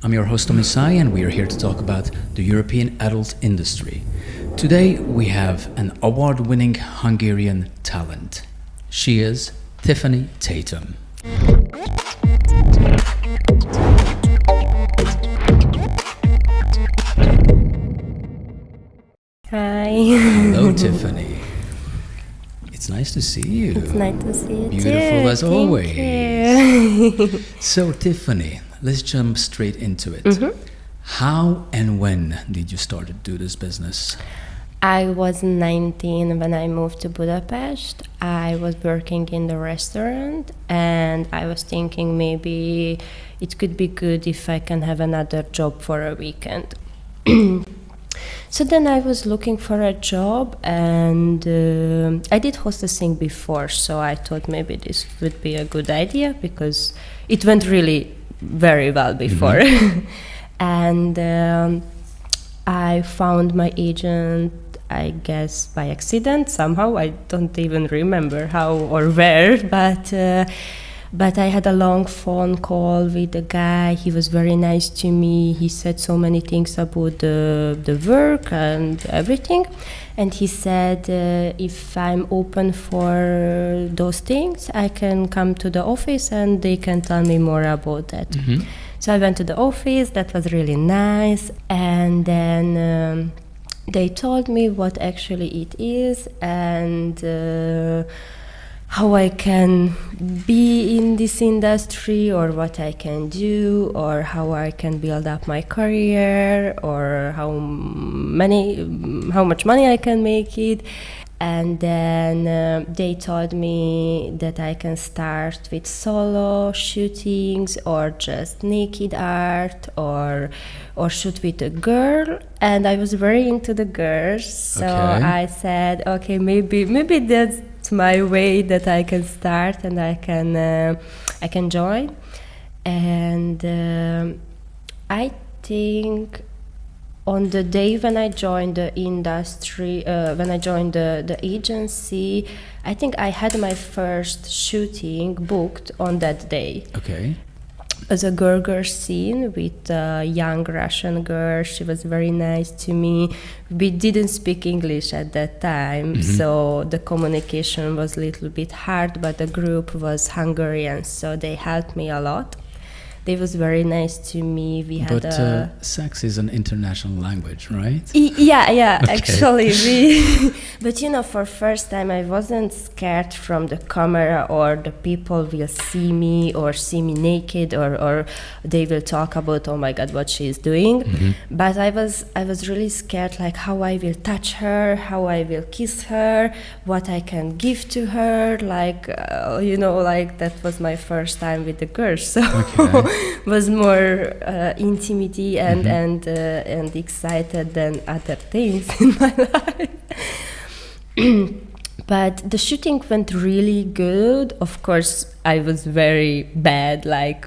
I'm your host Tomisai, and we are here to talk about the European adult industry. Today we have an award-winning Hungarian talent. She is Tiffany Tatum. Hi. Hello, Tiffany. It's nice to see you. It's nice to see you Beautiful too. as Thank always. You. So, Tiffany, let's jump straight into it. Mhm. How and when did you start to do this business? I was 19 when I moved to Budapest. I was working in the restaurant and I was thinking maybe it could be good if I can have another job for a weekend. So then I was looking for a job and I did hostessing before, so I thought maybe this would be a good idea because it went really very well before. And I found my agent, I guess by accident somehow. I don't even remember how or where, but I had a long phone call with the guy. He was very nice to me. He said so many things about the work and everything. And he said if I'm open for those things, I can come to the office and they can tell me more about that. So I went to the office. That was really nice. And then they told me what actually it is and how I can be in this industry or what I can do or how I can build up my career or how much money I can make it. And then they told me that I can start with solo shootings or just naked art or shoot with a girl. And I was very into the girls, so Okay. I said, okay, maybe that's my way that I can start and I can join. And I think on the day when I joined the industry, when I joined the agency, I think I had my first shooting booked on that day. Okay. As a girl scene with a young Russian girl. She was very nice to me. We didn't speak English at that time, so the communication was a little bit hard, but the group was Hungarian, so they helped me a lot. They was very nice to me. We had But sex is an international language, right? Yeah, Okay. actually but for first time I wasn't scared from the camera or the people will see me or see me naked or they will talk about, oh my God, what she is doing. But I was really scared, like how I will touch her, how I will kiss her, what I can give to her, like like that was my first time with the girls, so Okay. was more intimacy and excited than other things in my life. But the shooting went really good. Of course, I was very bad, like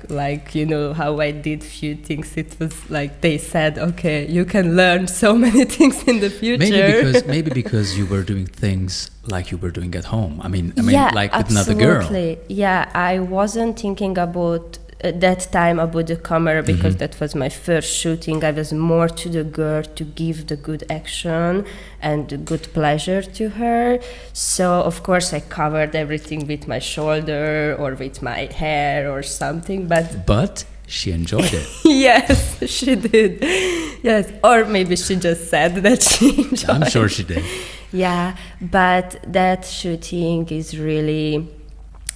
how I did few things. It was like they said, okay, you can learn so many things in the future. Maybe because you were doing things like you were doing at home. I mean, Yeah, like with another girl. absolutely. Yeah, I wasn't thinking about that time about the camera because that was my first shooting. I was more to the girl to give the good action and the good pleasure to her. So of course I covered everything with my shoulder or with my hair or something, But she enjoyed it. yes, she did. Yes, or maybe she just said that she enjoyed. I'm sure she did. Yeah, but that shooting is really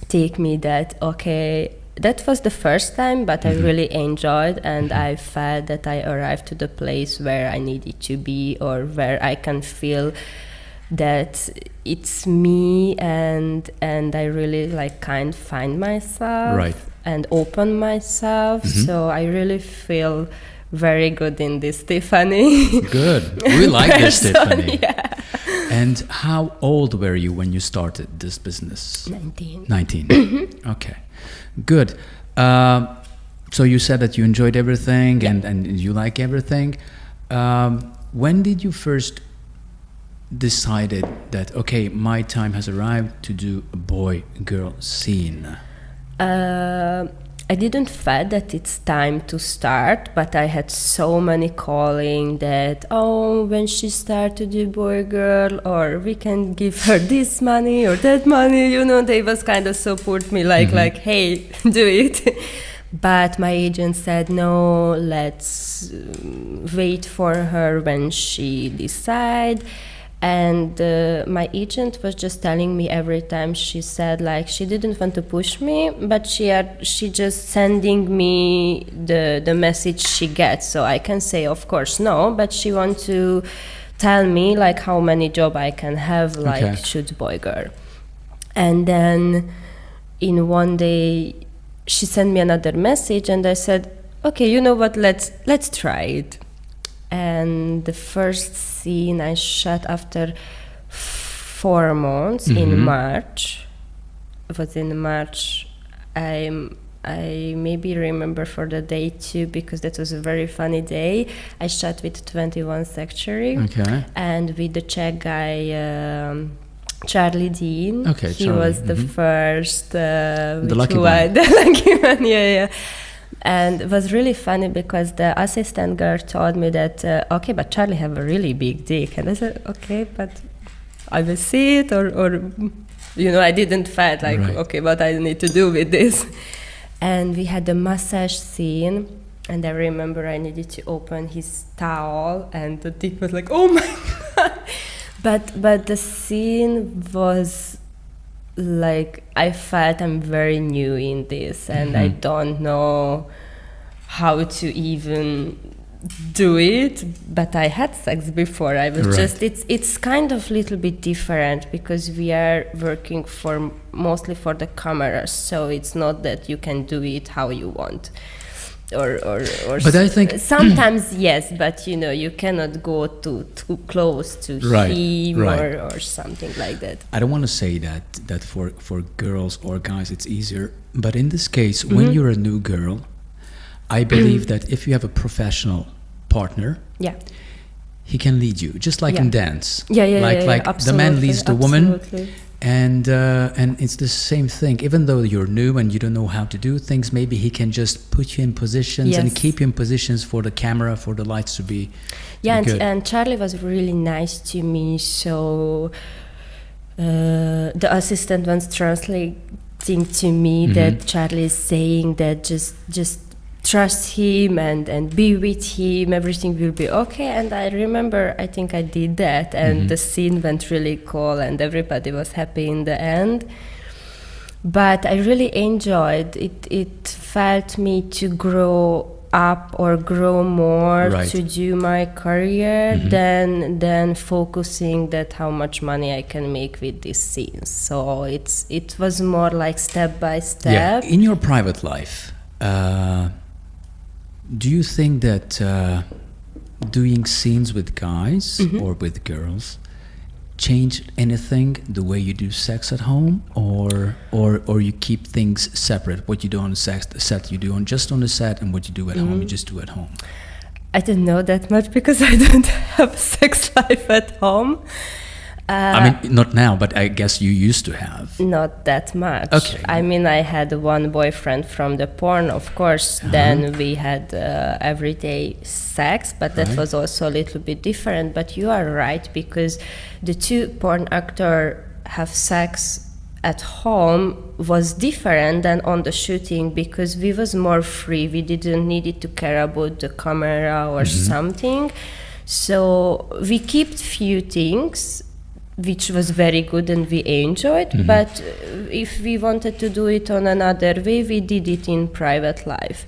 take me that, okay, that was the first time, but I really enjoyed and I felt that I arrived to the place where I needed to be or where I can feel that it's me and I really find myself Right. and open myself. So I really feel very good in this Tiffany. Good. We like this, person, Tiffany. yeah. And how old were you when you started this business? 19. 19. Okay. Good. So you said that you enjoyed everything and you like everything. When did you first decided that, okay, my time has arrived to do a boy-girl scene? I didn't feel that it's time to start, but I had so many calling that, oh, when she start to do boy girl, or we can give her this money or that money, you know, they was kind of support me like, hey, do it. But my agent said, no, let's wait for her when she decide. And my agent was just telling me every time, she said like she didn't want to push me, but she just sending me the message she gets, so I can say of course no, but she want to tell me like how many job I can have, like shoot boy girl. And then in one day she sent me another message, and I said, okay, you know what, let's try it. And the first scene I shot after 4 months in March. It was in March. I maybe remember for the day too, because that was a very funny day. I shot with 21 Sanctuary and with the Czech guy Charlie Dean. Okay, he Charlie. was the first the lucky one. The lucky one, yeah. And it was really funny because the assistant girl told me that, okay, but Charlie have a really big dick. And I said, okay, but I will see it, or you know, I didn't feel like, okay, what I need to do with this. And we had the massage scene, and I remember I needed to open his towel, and the dick was like, oh my God. But the scene was like, I felt I'm very new in this, and I don't know how to even do it, but I had sex before. I was just, it's kind of little bit different because we are working mostly for the cameras, so it's not that you can do it how you want. Or but I think sometimes yes, but you know, you cannot go too close to him or something like that. I don't want to say that for girls or guys it's easier, but in this case, when you're a new girl, I believe that if you have a professional partner, he can lead you, just like in dance. Like the man leads the woman. And it's the same thing. Even though you're new and you don't know how to do things, maybe he can just put you in positions and keep you in positions for the camera, for the lights to be good. And Charlie was really nice to me. So the assistant was translating to me that Charlie is saying that just trust him and be with him, everything will be okay. And I remember, I think I did that, and the scene went really cool and everybody was happy in the end. But I really enjoyed it. It felt me to grow up or grow more to do my career than focusing that how much money I can make with these scenes. So it was more like step by step. In your private life, do you think that doing scenes with guys or with girls changed anything the way you do sex at home, or you keep things separate? What you do on the set you do just on the set, and what you do at home you just do at home? I don't know that much because I don't have a sex life at home. I mean, not now, but I guess you used to have. Not that much. Okay. I mean, I had one boyfriend from the porn, of course. Then we had everyday sex, but that was also a little bit different. But you are right, because the two porn actors have sex at home was different than on the shooting, because we was more free. We didn't need to care about the camera or something. So we kept few things, which was very good and we enjoyed, but if we wanted to do it on another way, we did it in private life.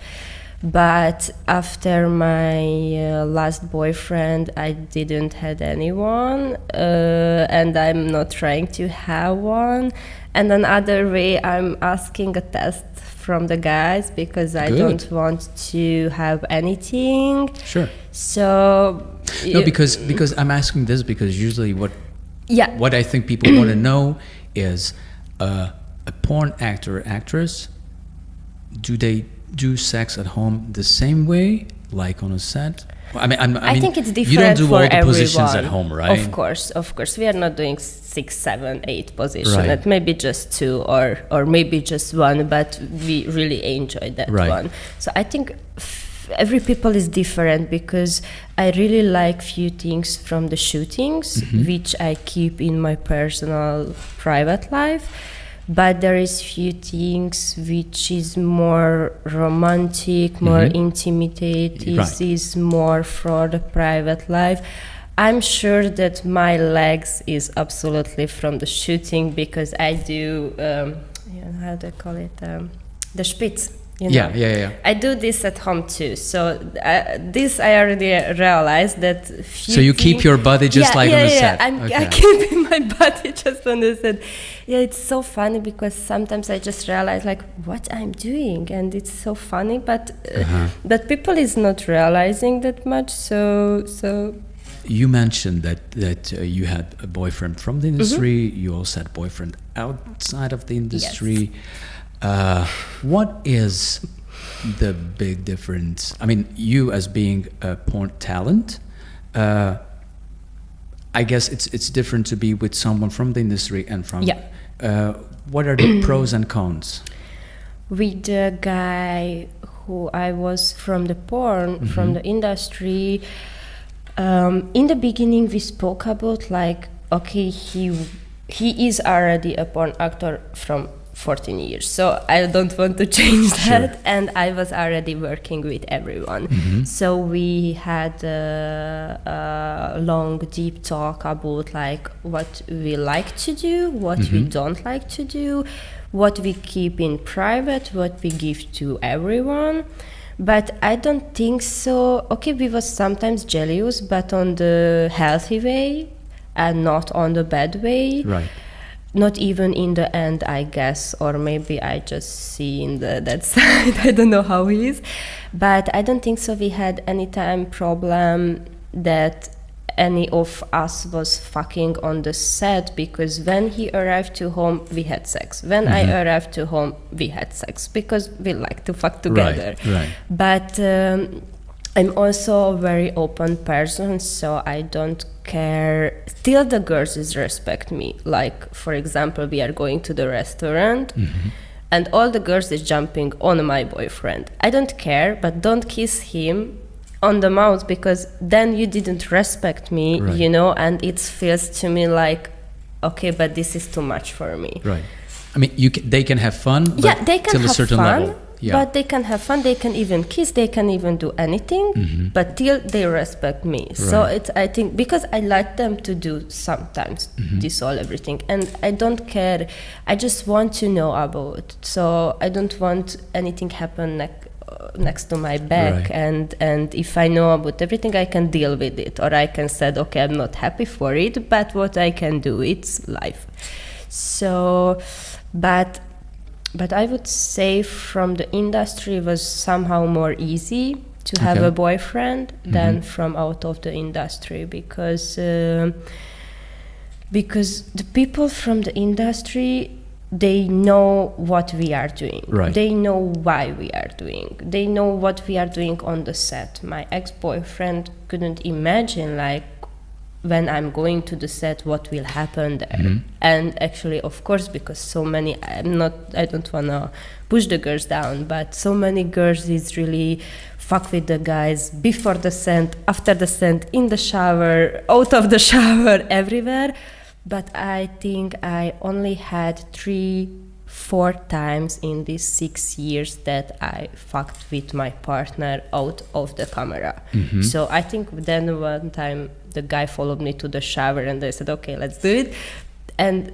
But after my last boyfriend, I didn't had anyone, and I'm not trying to have one. And another way, I'm asking a test from the guys because I don't want to have anything. Sure. So no, because I'm asking this because usually what I think people want to know is a porn actor or actress, do they do sex at home the same way like on a set, I mean, I think it's different you don't do for all the everyone. positions at home, right? Of course. We are not doing 6, 7, 8 positions. Right. Maybe just 2 or maybe just 1, but we really enjoy that Right. one. So I think every people is different, because I really like few things from the shootings, which I keep in my personal private life. But there is few things which is more romantic, more intimate, is more for the private life. I'm sure that my legs is absolutely from the shooting, because I do, how do I call it, the spitz. You know? Yeah. I do this at home too. So this I already realized that. So you keep your body just on the set. I keep my body just on the set. Yeah, it's so funny, because sometimes I just realize like what I'm doing, and it's so funny. But people is not realizing that much. So. You mentioned that you had a boyfriend from the industry. You also had a boyfriend outside of the industry. Yes. What is the big difference? I mean, you as being a porn talent, I guess it's different to be with someone from the industry and from. Yeah. What are the pros and cons? With the guy who I was from the porn, from the industry, in the beginning we spoke about like, okay, he is already a porn actor from 14 years, so I don't want to change that. Sure. And I was already working with everyone, so we had a long deep talk about like what we like to do, what we don't like to do, what we keep in private, what we give to everyone. But I don't think so. Okay, we was sometimes jealous, but on the healthy way and not on the bad way. Right. Not even in the end, I guess, or maybe I just see in that side. I don't know how he is, but I don't think so. We had any time problem that any of us was fucking on the set, because when he arrived to home, we had sex. When I arrived to home, we had sex, because we like to fuck together. Right. But I'm also a very open person, so I don't care. Still, the girls is respect me. Like, for example, we are going to the restaurant, and all the girls is jumping on my boyfriend. I don't care, but don't kiss him on the mouth, because then you didn't respect me, right. you know, and it feels to me like, okay, but this is too much for me. Right. I mean, they can have fun, but yeah, they can till have a certain fun, level. Yeah. But they can have fun, they can even kiss, they can even do anything, but till they respect me. Right. So it's, I think, because I like them to do sometimes this all everything, and I don't care, I just want to know about it. So I don't want anything happen next to my back, right. and if I know about everything, I can deal with it, or I can say, okay, I'm not happy for it, but what I can do, it's life. So, but I would say from the industry was somehow more easy to have a boyfriend than from out of the industry, because the people from the industry, they know what we are doing. Right. They know why we are doing. They know what we are doing on the set. My ex-boyfriend couldn't imagine, like, when I'm going to the set, what will happen there. And actually, of course, because so many, I don't want to push the girls down, but so many girls is really fuck with the guys before the set, after the set, in the shower, out of the shower, everywhere. But I think I only had 3-4 times in these 6 years that I fucked with my partner out of the camera. So I think then one time the guy followed me to the shower, and I said, okay, let's do it. And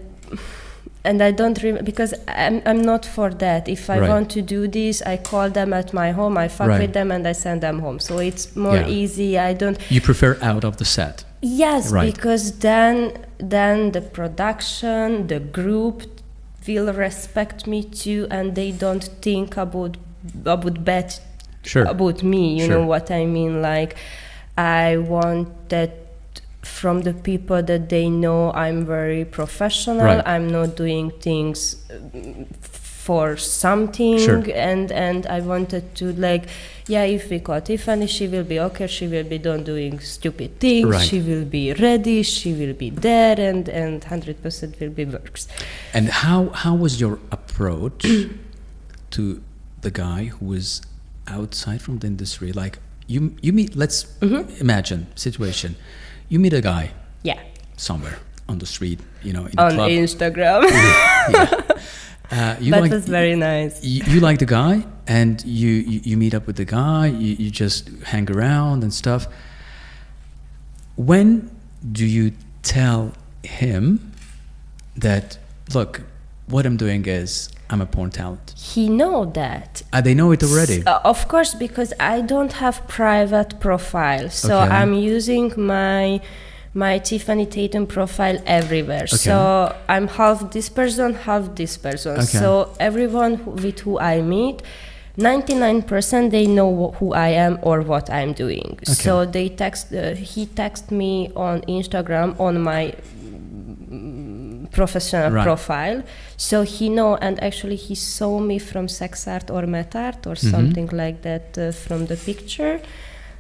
I don't remember, because I'm not for that. If I want to do this, I call them at my home, I fuck with them, and I send them home. So it's more easy. I don't. You prefer out of the set? Yes, because then the production, the group will respect me too, and they don't think about bad about me. You know what I mean? Like, I want that from the people that they know I'm very professional. I'm not doing things for something. Sure. And I wanted to like, yeah, if we call Tiffany, she will be okay, she will be done doing stupid things, Right. she will be ready, she will be there, and 100% will be works. And how was your approach to the guy who was outside from the industry? Like you meet, let's imagine situation. You meet a guy Yeah, somewhere on the street, you know, in a on club. Instagram. You That like, was very nice. you like the guy, and you meet up with the guy. You just hang around and stuff. When do you tell him that, look, what I'm doing is I'm a porn talent? He know that. They know it already. Of course, because I don't have private profile, so Okay. I'm using my Tiffany Tatum profile everywhere. So I'm half this person, half this person. Okay. So everyone with who I meet, 99% they know who I am or what I'm doing. So they he text me on Instagram on my professional profile, so he know, and actually he saw me from sex art or met art or something like that from the picture.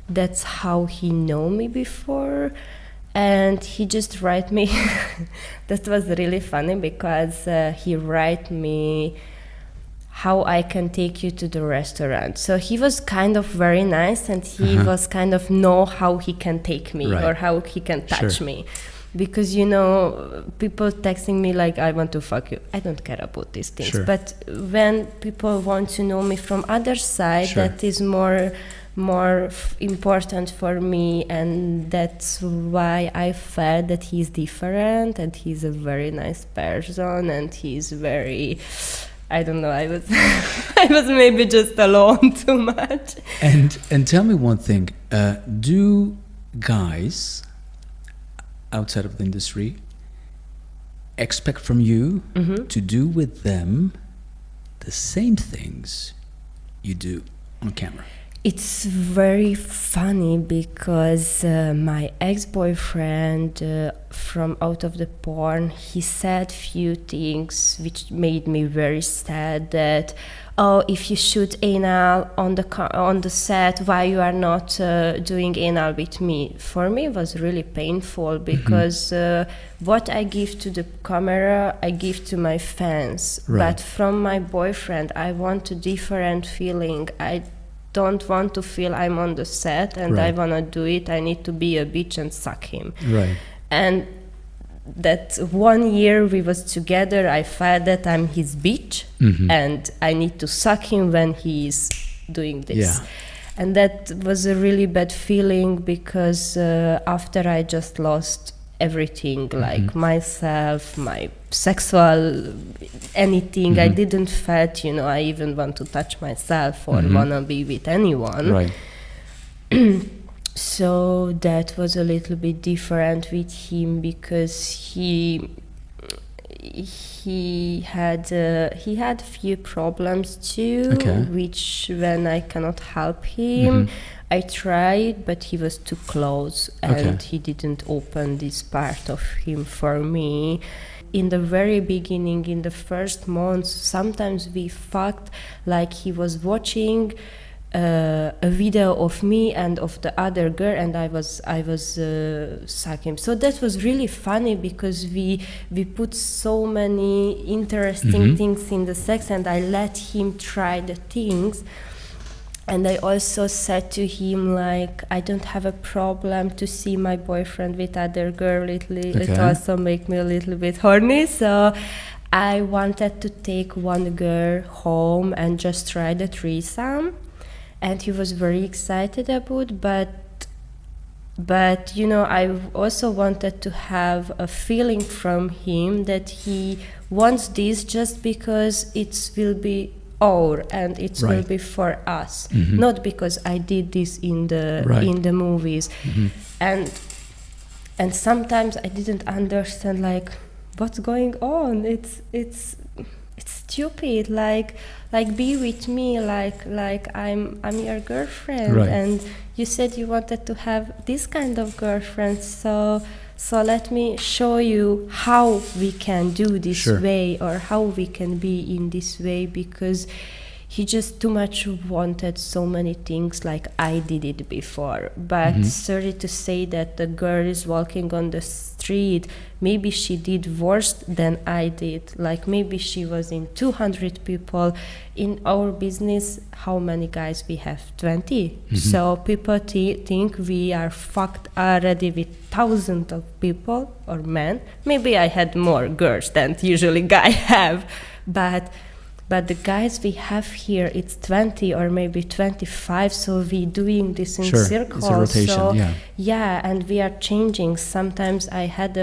That's how he know me before. And he just write me that was really funny, because he write me how I can take you to the restaurant. So he was kind of very nice, and he was kind of know how he can take me or how he can touch me. Because, you know, people texting me like, I want to fuck you. I don't care about these things. But when people want to know me from other side, that is more important for me, and that's why I felt that he's different, and he's a very nice person, and he's very, I don't know, I was I was maybe just alone too much. And tell me one thing, do guys outside of the industry expect from you to do with them the same things you do on camera? It's very funny, because my ex-boyfriend from out of the porn, he said few things which made me very sad, that, oh, if you shoot anal on the set, why you are not doing anal with me? For me, it was really painful, because what I give to the camera, I give to my fans. But from my boyfriend, I want a different feeling. I don't want to feel I'm on the set and I want to do it. I need to be a bitch and suck him. And that 1 year we was together, I felt that I'm his bitch and I need to suck him when he's doing this. And that was a really bad feeling, because after I just lost everything, like myself, my sexual anything, I didn't felt, you know, I even want to touch myself or wanna be with anyone. So that was a little bit different with him, because he had few problems too, which when I cannot help him, I tried, but he was too close and he didn't open this part of him for me. In the very beginning, in the first months, sometimes we fucked like he was watching a video of me and of the other girl, and I was sucking. So that was really funny, because we put so many interesting things in the sex, and I let him try the things. And I also said to him, like, I don't have a problem to see my boyfriend with other girl. It also make me a little bit horny. So I wanted to take one girl home and just try the threesome. And he was very excited about, but you know, I also wanted to have a feeling from him that he wants this just because it will be our and it will be for us, not because I did this in the movies. And sometimes I didn't understand, like, what's going on. It's stupid. Like be with me, like I'm your girlfriend, Right. and you said you wanted to have this kind of girlfriend, so let me show you how we can do this Sure. way, or how we can be in this way, because he just too much wanted so many things like I did it before. But sorry to say that the girl is walking on the street, maybe she did worse than I did. Like maybe she was in 200 people. In our business, how many guys we have? 20. So people think we are fucked already with thousands of people or men. Maybe I had more girls than usually guys have, but the guys we have here, it's 20 or maybe 25, so we doing this in Sure. circles. It's a rotation, so, yeah. And we are changing. Sometimes I had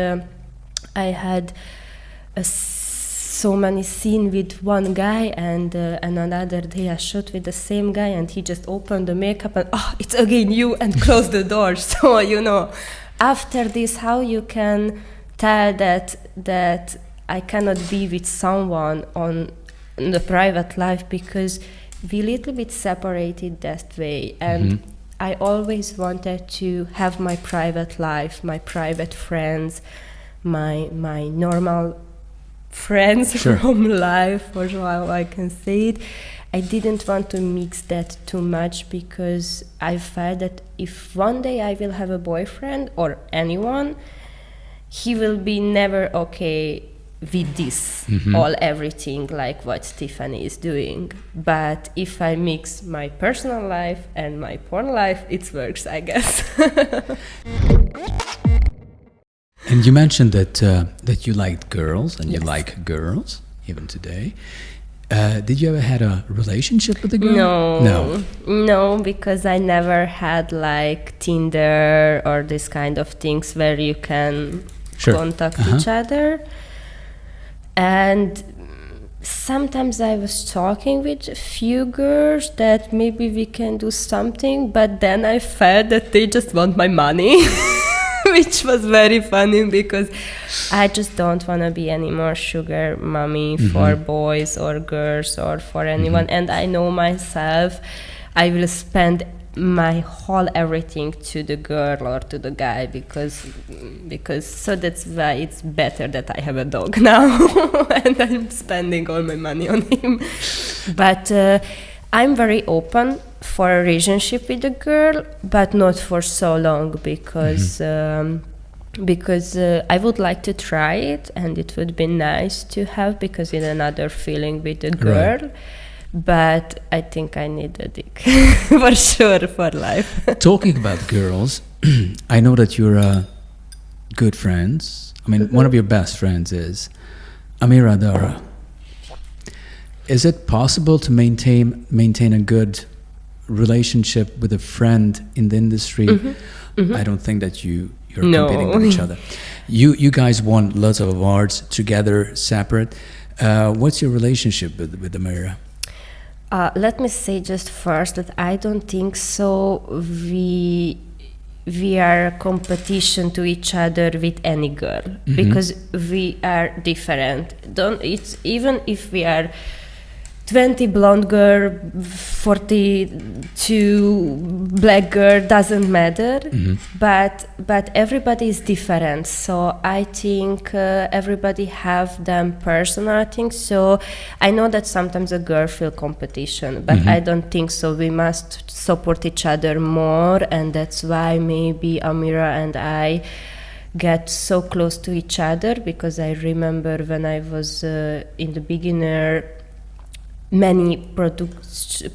so many scene with one guy, and another day I shot with the same guy, and he just opened the makeup and it's again you, and closed the door. So after this, how you can tell that I cannot be with someone on the private life, because we little bit separated that way, and I always wanted to have my private life, my private friends, my normal friends from life, or how I can say it. I didn't want to mix that too much, because I felt that if one day I will have a boyfriend or anyone, he will be never okay with this, everything like what Tiffany is doing. But if I mix my personal life and my porn life, it works, I guess. And you mentioned that you liked girls, and you like girls even today. Did you ever had a relationship with a girl? No, because I never had like Tinder or this kind of things where you can contact each other. And sometimes I was talking with a few girls that maybe we can do something, but then I felt that they just want my money, which was very funny, because I just don't want to be any more sugar mommy for boys or girls or for anyone. And I know myself, I will spend my whole everything to the girl or to the guy, because so that's why it's better that I have a dog now and I'm spending all my money on him. But I'm very open for a relationship with a girl, but not for so long, because I would like to try it, and it would be nice to have, because it's another feeling with a girl. Right. But I think I need a dick for sure for life. Talking about girls, I know that you're good friends. I mean, one of your best friends is Amira Dara. Is it possible to maintain a good relationship with a friend in the industry? I don't think that you're competing with each other. You guys won lots of awards together, separate. What's your relationship with Amira? Let me say just first that I don't think so. We are competition to each other with any girl, because we are different. It's even if we are 20 blonde girl, 42 black girl, doesn't matter. But everybody is different. So I think everybody have them personal things. So I know that sometimes a girl feel competition, but I don't think so. We must support each other more, and that's why maybe Amira and I get so close to each other, because I remember when I was in the beginner, many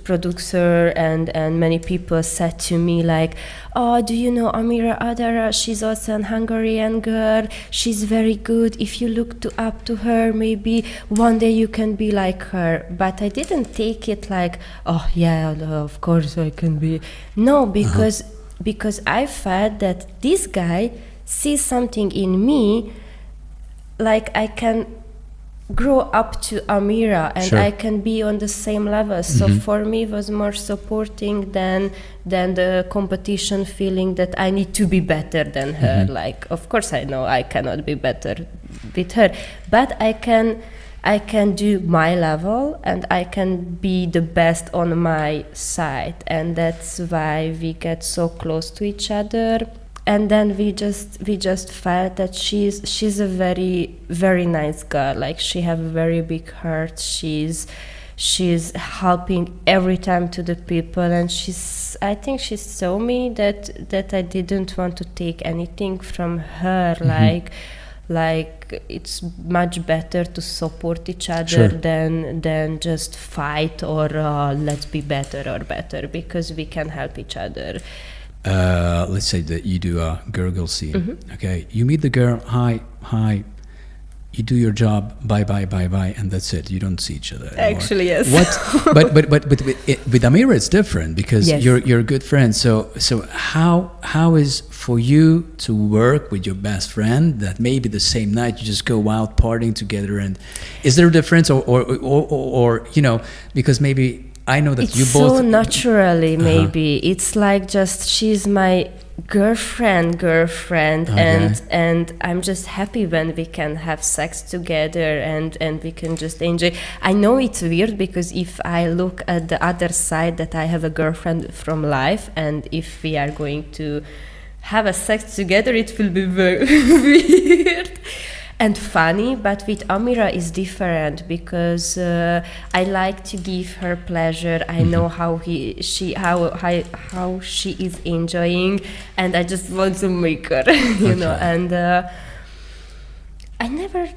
producer and many people said to me like, oh, do you know Amira Adara? She's also an Hungarian girl. She's very good. If you look up to her, maybe one day you can be like her. But I didn't take it like, oh yeah, of course I can be. No, because I felt that this guy sees something in me, like I can grow up to Amira, and I can be on the same level. So for me it was more supporting than the competition feeling that I need to be better than her. Like, of course I know I cannot be better with her, but I can I can do my level and I can be the best on my side, and that's why we get so close to each other. And then we just felt that she's a very, very nice girl. Like, she have a very big heart. She's helping every time to the people, and I think she saw me that I didn't want to take anything from her. Like it's much better to support each other than just fight or let's be better, because we can help each other. Let's say that you do a girl scene. Okay, you meet the girl, hi, you do your job, bye, and that's it. You don't see each other anymore. Actually, yes. But with Amira it's different, because you're good friends. So how is for you to work with your best friend that maybe the same night you just go out partying together, and is there a difference or because maybe I know that it's you both so naturally, maybe it's like just she's my girlfriend, okay. and I'm just happy when we can have sex together and we can just enjoy. I know it's weird, because if I look at the other side, that I have a girlfriend from life, and if we are going to have a sex together, it will be very weird and funny. But with Amira is different, because I like to give her pleasure. I know how she is enjoying, and I just want to make her, you know. And I never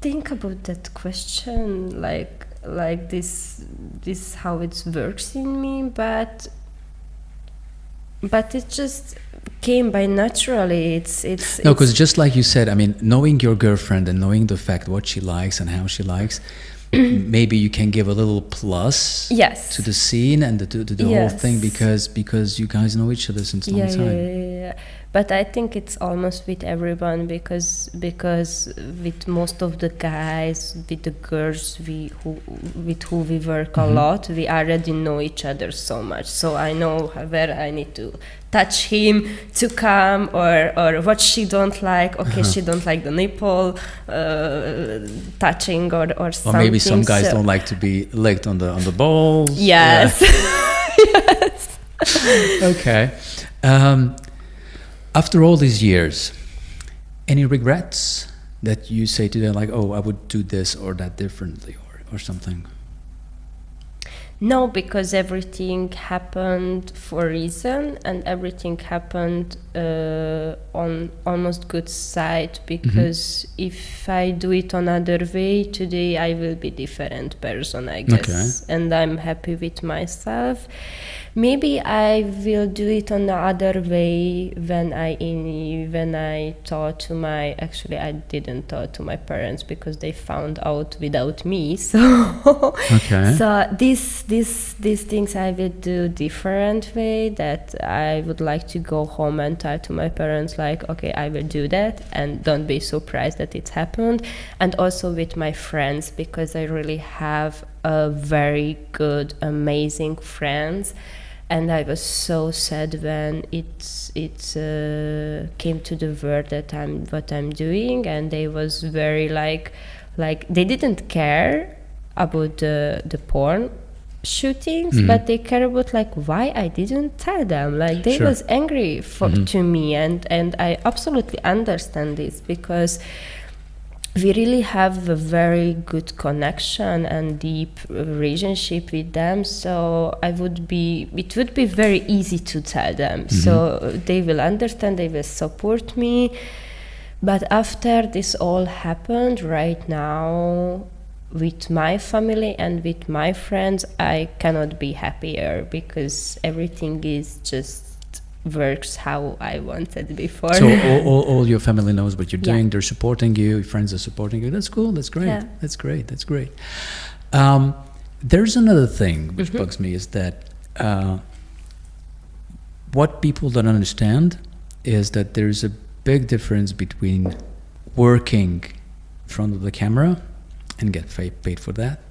think about that question like this how it works in me, but it just came by naturally. It's no, because just like you said, I mean, knowing your girlfriend and knowing the fact what she likes and how she likes, maybe you can give a little plus to the scene and to the whole thing, because you guys know each other since a long time. Yeah. But I think it's almost with everyone, because with most of the guys, with the girls with who we work a lot, we already know each other so much. So I know where I need to touch him to come, or what she don't like. Okay, she don't like the nipple touching or something. Or maybe some guys don't like to be licked on the balls. Yes. Yes. Okay. After all these years, any regrets that you say to them, like, oh, I would do this or that differently, or something? No, because everything happened for a reason, and everything happened on almost good side, because if I do it another way, today I will be different person, I guess. And I'm happy with myself. Maybe I will do it on the other way when I talk to my, actually I didn't talk to my parents, because they found out without me. So so these things I will do different way, that I would like to go home and tell to my parents, like, okay, I will do that, and don't be surprised that it's happened. And also with my friends, because I really have a very good, amazing friends. And I was so sad when it came to the word that what I'm doing, and they was very like they didn't care about the porn shootings, but they care about like why I didn't tell them. Like they was angry to me, and I absolutely understand this, because we really have a very good connection and deep relationship with them. So it would be very easy to tell them. So they will understand, they will support me. But after this all happened, right now, with my family and with my friends, I cannot be happier, because everything is just works how I wanted before. So all your family knows what you're doing. They're supporting you. Your friends are supporting you. That's cool. That's great. Yeah. That's great. That's great. There's another thing which bugs me, is that what people don't understand is that there's a big difference between working in front of the camera and get paid for that,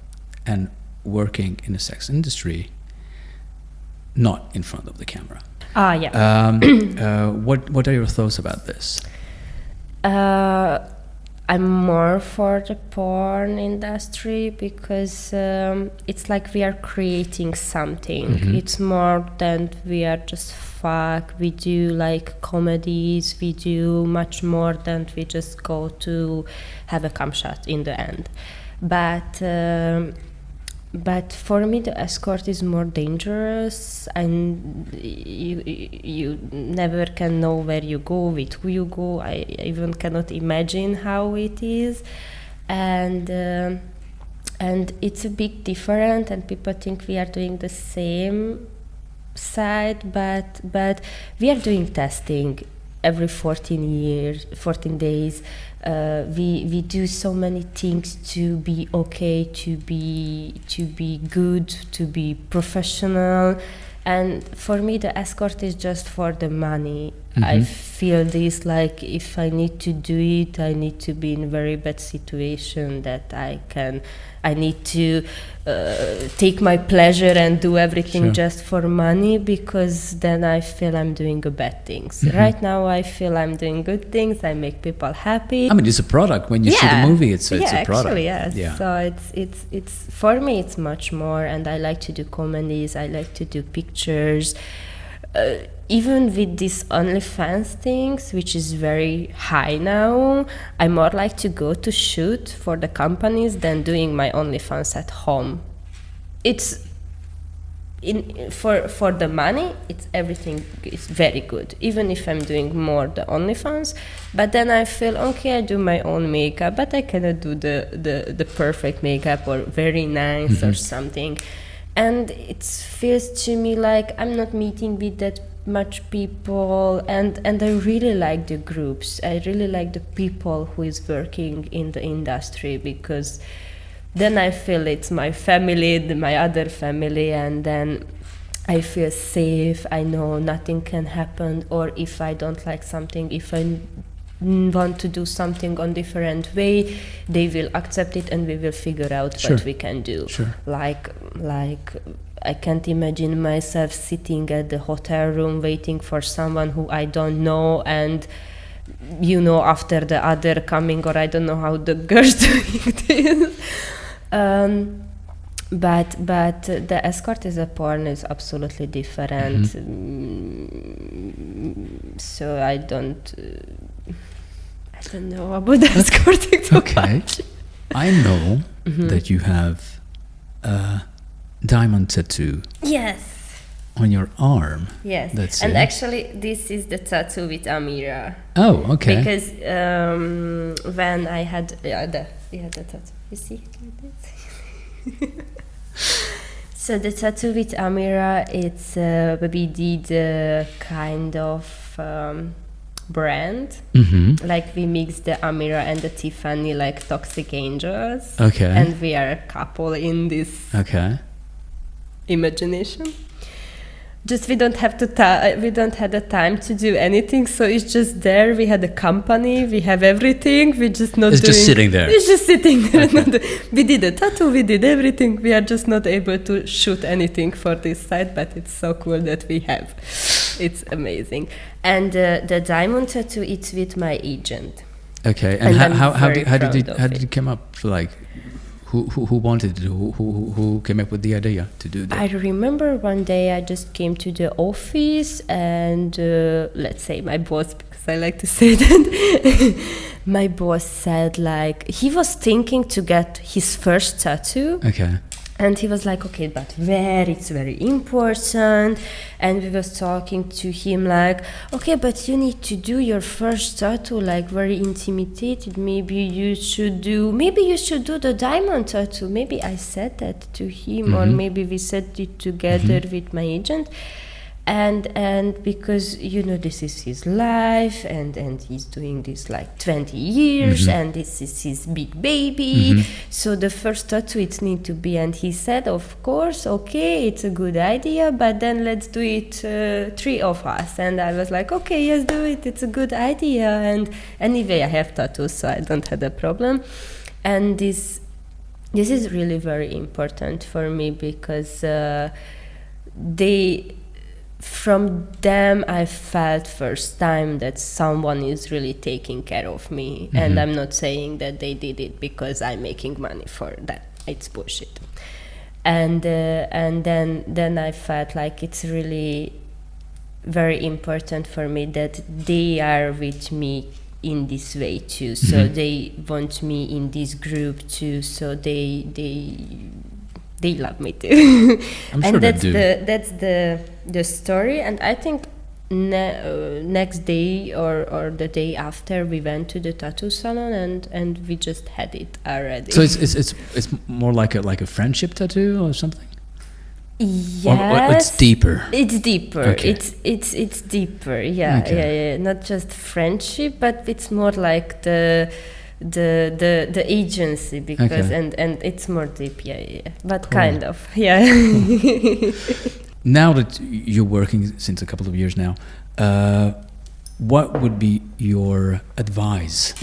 and working in the sex industry not in front of the camera. Yeah. What are your thoughts about this? I I'm more for the porn industry because it's like we are creating something. It's more than we are just fuck. We do like comedies. We do much more than we just go to have a cum shot in the end. But for me, the escort is more dangerous, and you never can know where you go, with who you go. I even cannot imagine how it is, and it's a big difference. And people think we are doing the same side, but we are doing testing every 14 days. We do so many things to be okay, to be good, to be professional, and for me the escort is just for the money. I feel this like if I need to do it, I need to be in a very bad situation that I need to take my pleasure and do everything just for money, because then I feel I'm doing bad things. Right now I feel I'm doing good things. I make people happy. I mean, it's a product. When you shoot a movie, it's a product. Actually, yes. Yeah. So it's for me it's much more, and I like to do comedies. I like to do pictures. Even with these OnlyFans things, which is very high now, I more like to go to shoot for the companies than doing my OnlyFans at home. It's for the money, it's everything is very good. Even if I'm doing more the OnlyFans, but then I feel okay, I do my own makeup, but I cannot do the perfect makeup or very nice or something. And it feels to me like I'm not meeting with that much people, and I really like the groups. I really like the people who is working in the industry, because then I feel it's my family, my other family, and then I feel safe. I know nothing can happen, or if I don't like something, if I want to do something on different way, they will accept it and we will figure out what we can do. Like I can't imagine myself sitting at the hotel room waiting for someone who I don't know, and after the other coming, or I don't know how the girls doing this. But the escort is a porn is absolutely different. So I don't know about the escorting too much. I know that you have a diamond tattoo. Yes. On your arm. Yes. That's and it. Actually, this is the tattoo with Amira. Oh, okay. Because when I had the tattoo, you see So the tattoo with Amira, it's we did a kind of brand. Like we mixed the Amira and the Tiffany, like Toxic Angels. Okay. And we are a couple in this imagination. Just we don't have we don't have the time to do anything, so it's just there. We had a company, we have everything. We just not. It's just sitting there. It's just sitting there. We did a tattoo, we did everything. We are just not able to shoot anything for this site, but it's so cool that we have. It's amazing. And the diamond tattoo, it's with my agent. Okay, and how did it come up? Like, who wanted it? Who came up with the idea to do that? I remember one day I just came to the office, and let's say my boss, because I like to say that, my boss said like he was thinking to get his first tattoo. Okay. And he was like, okay, but where? It's very important. And we was talking to him like, okay, but you need to do your first tattoo, like very intimidated. Maybe you should do the diamond tattoo. Maybe I said that to him, or maybe we said it together with my agent. And because this is his life, and he's doing this like 20 years, and this is his big baby, so the first tattoo it need to be. And he said, of course, okay, it's a good idea, but then let's do it 3 of us. And I was like, okay, yes, do it, it's a good idea. And anyway, I have tattoos, so I don't have a problem. And this is really very important for me, because from them I felt first time that someone is really taking care of me. And I'm not saying that they did it because I'm making money for that. It's bullshit. And then I felt like it's really very important for me that they are with me in this way too. So they want me in this group too. So they love me too. I'm sure And they that's do. that's the story. And I think next day or the day after we went to the tattoo salon and we just had it already. So it's more like a friendship tattoo or something? Yes, Or it's deeper? It's deeper. Okay. It's deeper. Yeah, Okay. yeah. Not just friendship, but it's more like the agency because Okay. and it's more deep. Yeah. But Cool. kind of. Yeah. Now that you're working since a couple of years now, what would be your advice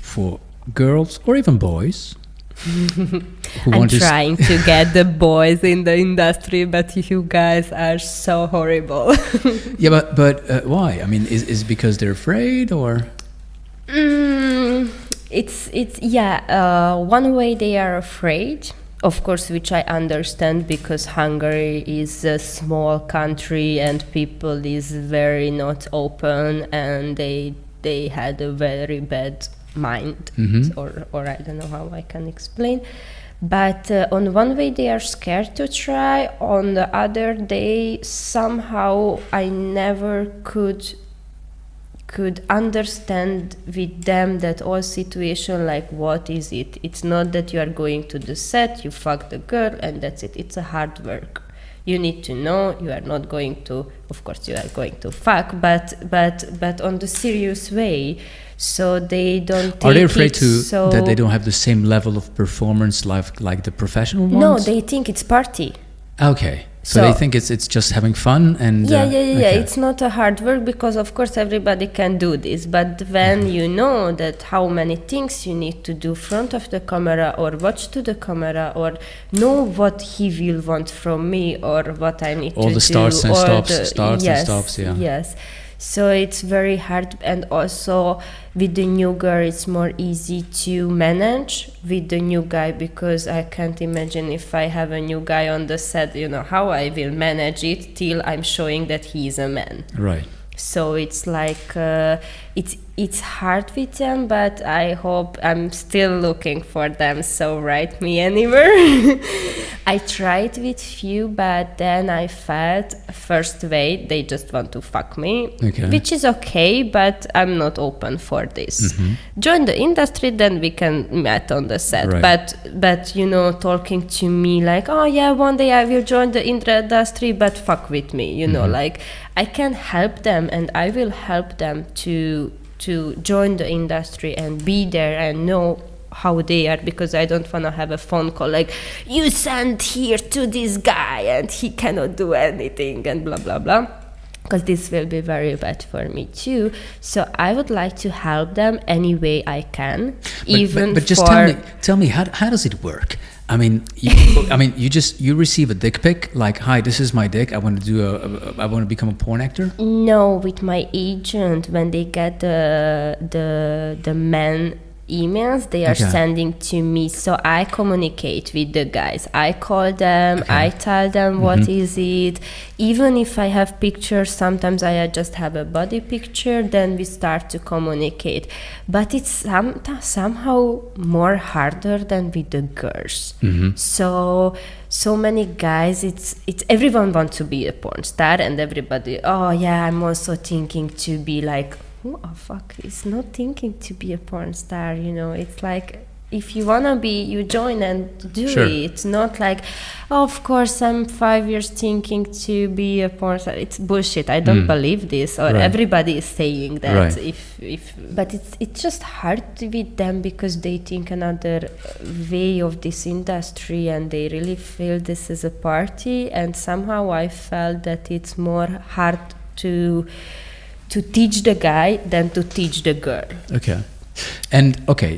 for girls or even boys who I'm want to trying to get the boys in the industry, but you guys are so horrible. Yeah, but why? I mean, is it because they're afraid or? It's one way they are afraid, of course, which I understand because Hungary is a small country and people is very not open and they had a very bad mind or I don't know how I can explain. But on one way they are scared to try, on the other day somehow I never could understand with them that all situation, like what is it? It's not that you are going to the set, you fuck the girl and that's it. It's a hard work. You need to know you are not going to, of course you are going to fuck, but on the serious way. So they don't take Are they afraid it that they don't have the same level of performance like the professional ones? No, they think it's party. Okay. So they think it's just having fun and yeah. okay. It's not a hard work because of course everybody can do this, but when you know that how many things you need to do front of the camera or watch to the camera or know what he will want from me or what I need all to do. the starts and or stops, the- starts yes, and stops, yeah. Yes. So it's very hard, and also with the new girl it's more easy to manage with the new guy because I can't imagine if I have a new guy on the set, how I will manage it till I'm showing that he is a man. Right. So it's like it's hard with them, but I hope I'm still looking for them. So write me anywhere. I tried with few, but then I felt first way they just want to fuck me, Okay. which is okay, but I'm not open for this. Join the industry, then we can meet on the set. Right. But talking to me like, oh yeah, one day I will join the industry, but fuck with me, like I can help them and I will help them to join the industry and be there and know how they are, because I don't want to have a phone call like, you sent here to this guy and he cannot do anything and blah blah blah, because this will be very bad for me too. So I would like to help them any way I can. But just tell me how does it work? I mean, you receive a dick pic like, hi, this is my dick. I want to become a porn actor. No, with my agent, when they get the men emails, they are sending to me, so I communicate with the guys. I call them, I tell them what is it. Even if I have pictures, sometimes I just have a body picture, then we start to communicate. But it's somehow more harder than with the girls. So many guys, it's everyone wants to be a porn star, and everybody, oh yeah, I'm also thinking to be like, who the fuck is not thinking to be a porn star? It's like, if you wanna be, you join and do Sure. it. It's not like, oh, of course I'm 5 years thinking to be a porn star. It's bullshit. I don't believe this, or Right. everybody is saying that. Right. But it's just hard with them because they think another way of this industry and they really feel this is a party, and somehow I felt that it's more hard to teach the guy than to teach the girl. Okay. And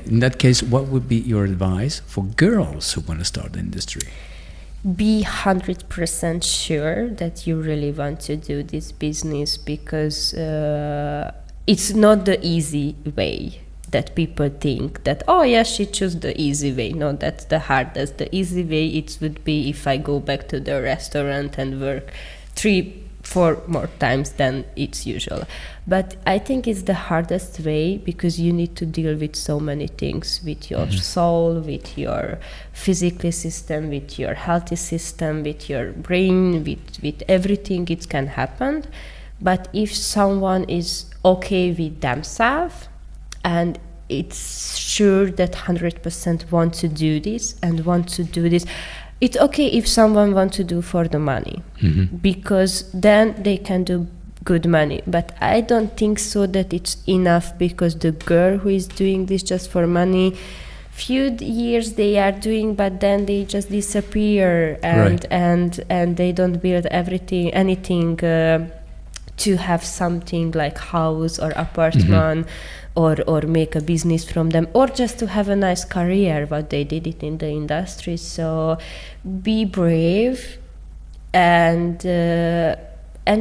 in that case, what would be your advice for girls who want to start the industry? be 100% sure that you really want to do this business, because it's not the easy way that people think that, oh yeah, she chose the easy way. No, that's the hardest. The easy way it would be if I go back to the restaurant and work 3-4 more times than it's usual. But I think it's the hardest way, because you need to deal with so many things, with your soul, with your physical system, with your healthy system, with your brain, with everything. It can happen. But if someone is okay with themselves and it's sure that 100% want to do this and want to do this, it's okay if someone want to do for the money, because then they can do good money. But I don't think so that it's enough, because the girl who is doing this just for money, few years they are doing, but then they just disappear, and Right. and they don't build anything to have something like house or apartment, or make a business from them, or just to have a nice career what they did it in the industry. So be brave, and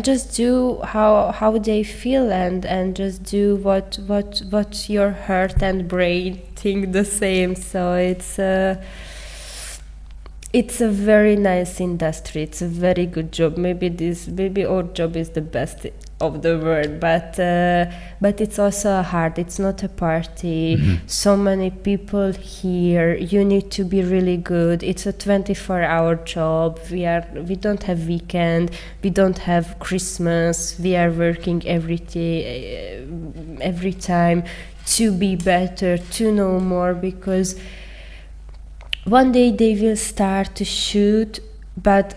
just do how they feel, and just do what your heart and brain think the same. So it's a very nice industry. It's a very good job. Maybe our job is the best of the world, but it's also hard. It's not a party. So many people here. You need to be really good. It's a 24-hour job. We don't have weekend. We don't have Christmas. We are working every time to be better, to know more, because one day they will start to shoot, but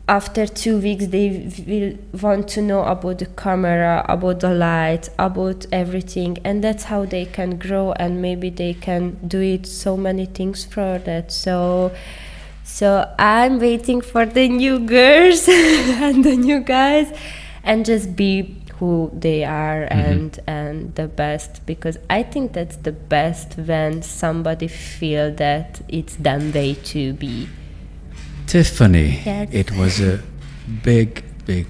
after 2 weeks they will want to know about the camera, about the light, about everything, and that's how they can grow, and maybe they can do it so many things for that. So I'm waiting for the new girls and the new guys, and just be who they are, and the best, because I think that's the best, when somebody feel that it's them way to be. Tiffany, Yes. it was a big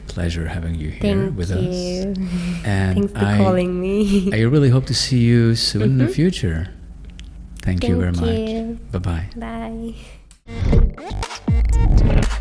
pleasure having you here Thank with you. us. And Thanks for calling me. I really hope to see you soon in the future. Thank you very Thank much. you. Bye-bye. Bye.